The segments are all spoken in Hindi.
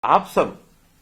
आप सब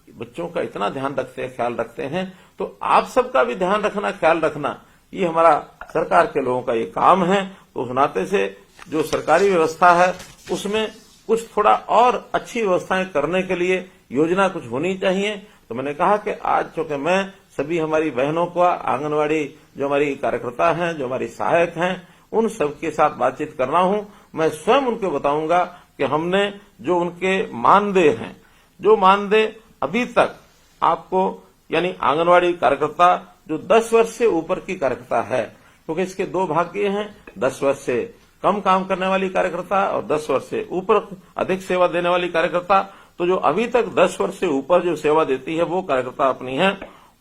बच्चों का इतना ध्यान रखते हैं, ख्याल रखते हैं, तो आप सबका भी ध्यान रखना, ख्याल रखना, ये हमारा सरकार के लोगों का ये काम है। तो उस नाते से जो सरकारी व्यवस्था है उसमें कुछ थोड़ा और अच्छी व्यवस्थाएं करने के लिए योजना कुछ होनी चाहिए। तो मैंने कहा कि आज चूंकि मैं सभी हमारी बहनों को, आंगनवाड़ी जो हमारी कार्यकर्ता हैं, जो हमारी सहायक हैं, उन सबके साथ बातचीत कर रहा हूं। मैं स्वयं उनको बताऊंगा कि हमने जो उनके मानदेय हैं, जो मानदेय अभी तक आपको, यानी आंगनवाड़ी कार्यकर्ता जो 10 वर्ष से ऊपर की कार्यकर्ता है, क्योंकि इसके दो भाग ये हैं, 10 वर्ष से कम काम करने वाली कार्यकर्ता और 10 वर्ष से ऊपर अधिक सेवा देने वाली कार्यकर्ता। तो जो अभी तक 10 वर्ष से ऊपर जो सेवा देती है वो कार्यकर्ता अपनी है,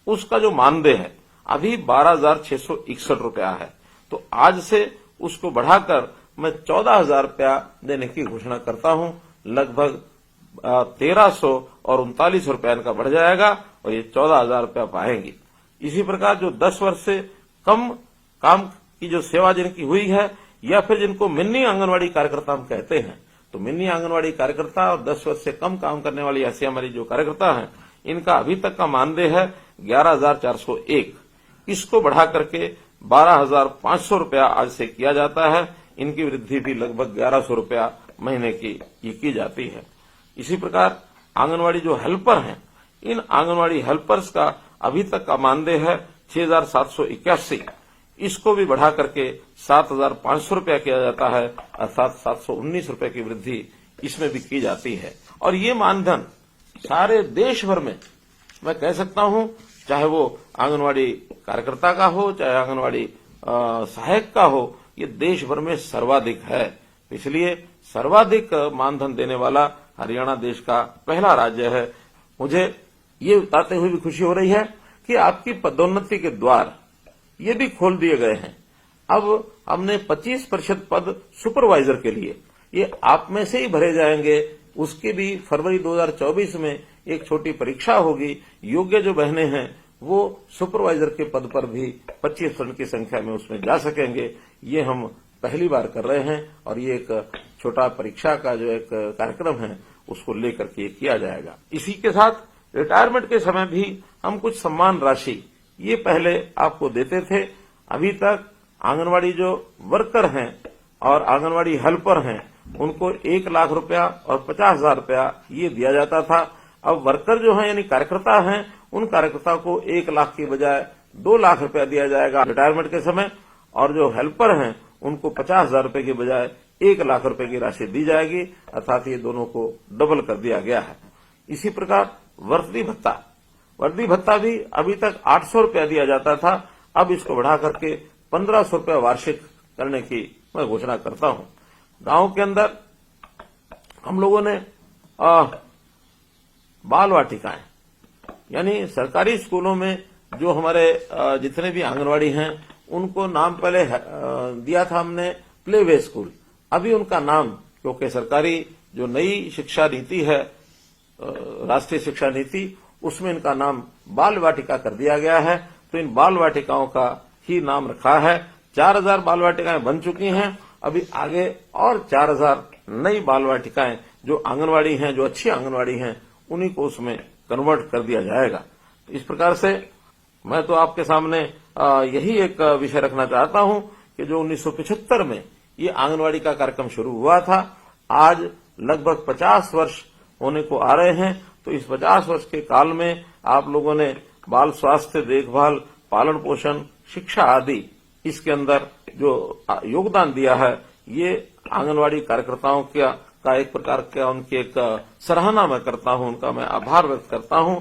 उसका जो मानदेय है अभी 12,661 रुपया है। तो आज से उसको बढ़ाकर मैं 14,000 रुपया देने की घोषणा करता हूं। लगभग 1,339 रुपया इनका बढ़ जाएगा और ये 14,000 रुपया पाएंगी। इसी प्रकार जो 10 वर्ष से कम काम की जो सेवा जिनकी हुई है, या फिर जिनको मिनी आंगनवाड़ी कार्यकर्ता हम कहते हैं, तो मिनी आंगनवाड़ी कार्यकर्ता और 10 वर्ष से कम काम करने वाली ऐसी हमारी जो कार्यकर्ता हैं, इनका अभी तक का मानदेय है 11,401। इसको बढ़ा करके 12,500 रुपया आज से किया जाता है। इनकी वृद्धि भी लगभग 1,100 रुपया महीने की जाती है। इसी प्रकार आंगनवाड़ी जो हेल्पर हैं, इन आंगनवाड़ी हेल्पर्स का अभी तक का मानदेय है 6,781। इसको भी बढ़ा करके 7,500 रुपया किया जाता है, अर्थात 719 रुपये की वृद्धि इसमें भी की जाती है। और ये मानधन सारे देश भर में मैं कह सकता हूं, चाहे वो आंगनवाड़ी कार्यकर्ता का हो, चाहे आंगनवाड़ी सहायक का हो, ये देश भर में सर्वाधिक है। इसलिए सर्वाधिक मानधन देने वाला हरियाणा देश का पहला राज्य है। मुझे ये बताते हुए भी खुशी हो रही है कि आपकी पदोन्नति के द्वार ये भी खोल दिए गए हैं। अब हमने 25% पद सुपरवाइजर के लिए, ये आप में से ही भरे जाएंगे। उसकी भी फरवरी 2024 में एक छोटी परीक्षा होगी। योग्य जो बहनें हैं वो सुपरवाइजर के पद पर भी 25% की संख्या में उसमें जा सकेंगे। ये हम पहली बार कर रहे हैं और ये एक छोटा परीक्षा का जो एक कार्यक्रम है उसको लेकर के किया जाएगा। इसी के साथ रिटायरमेंट के समय भी हम कुछ सम्मान राशि ये पहले आपको देते थे। अभी तक आंगनवाड़ी जो वर्कर हैं और आंगनवाड़ी हेल्पर हैं उनको 1 लाख रुपया और 50,000 रुपया ये दिया जाता था। अब वर्कर जो हैं यानी कार्यकर्ता हैं, उन कार्यकर्ता को 1 लाख की बजाय 2 लाख रुपया दिया जाएगा रिटायरमेंट के समय, और जो हेल्पर हैं उनको 50,000 रुपये की बजाय 1 लाख रुपए की राशि दी जाएगी, अर्थात ये दोनों को डबल कर दिया गया है। इसी प्रकार वर्दी भत्ता भी अभी तक 800 रुपया दिया जाता था, अब इसको बढ़ा करके 1,500 रुपया वार्षिक करने की मैं घोषणा करता हूं। गांव के अंदर हम लोगों ने बाल वाटिकाएं, यानी सरकारी स्कूलों में जो हमारे जितने भी आंगनवाड़ी हैं उनको नाम पहले दिया था हमने प्ले वे स्कूल। अभी उनका नाम, क्योंकि सरकारी जो नई शिक्षा नीति है, राष्ट्रीय शिक्षा नीति, उसमें इनका नाम बाल वाटिका कर दिया गया है। तो इन बाल वाटिकाओं का ही नाम रखा है। 4,000 बाल वाटिकाएं बन चुकी हैं। अभी आगे और 4,000 नई बाल वाटिकाएं जो आंगनवाड़ी हैं, जो अच्छी आंगनवाड़ी हैं, उन्हीं को उसमें कन्वर्ट कर दिया जाएगा। इस प्रकार से मैं तो आपके सामने यही एक विषय रखना चाहता हूं कि जो 1975 में ये आंगनवाड़ी का कार्यक्रम शुरू हुआ था, आज लगभग 50 वर्ष होने को आ रहे हैं। तो इस 50 वर्ष के काल में आप लोगों ने बाल स्वास्थ्य देखभाल, पालन पोषण, शिक्षा आदि इसके अंदर जो योगदान दिया है, ये आंगनवाड़ी कार्यकर्ताओं का एक प्रकार का उनकी एक सराहना मैं करता हूं, उनका मैं आभार व्यक्त करता हूं।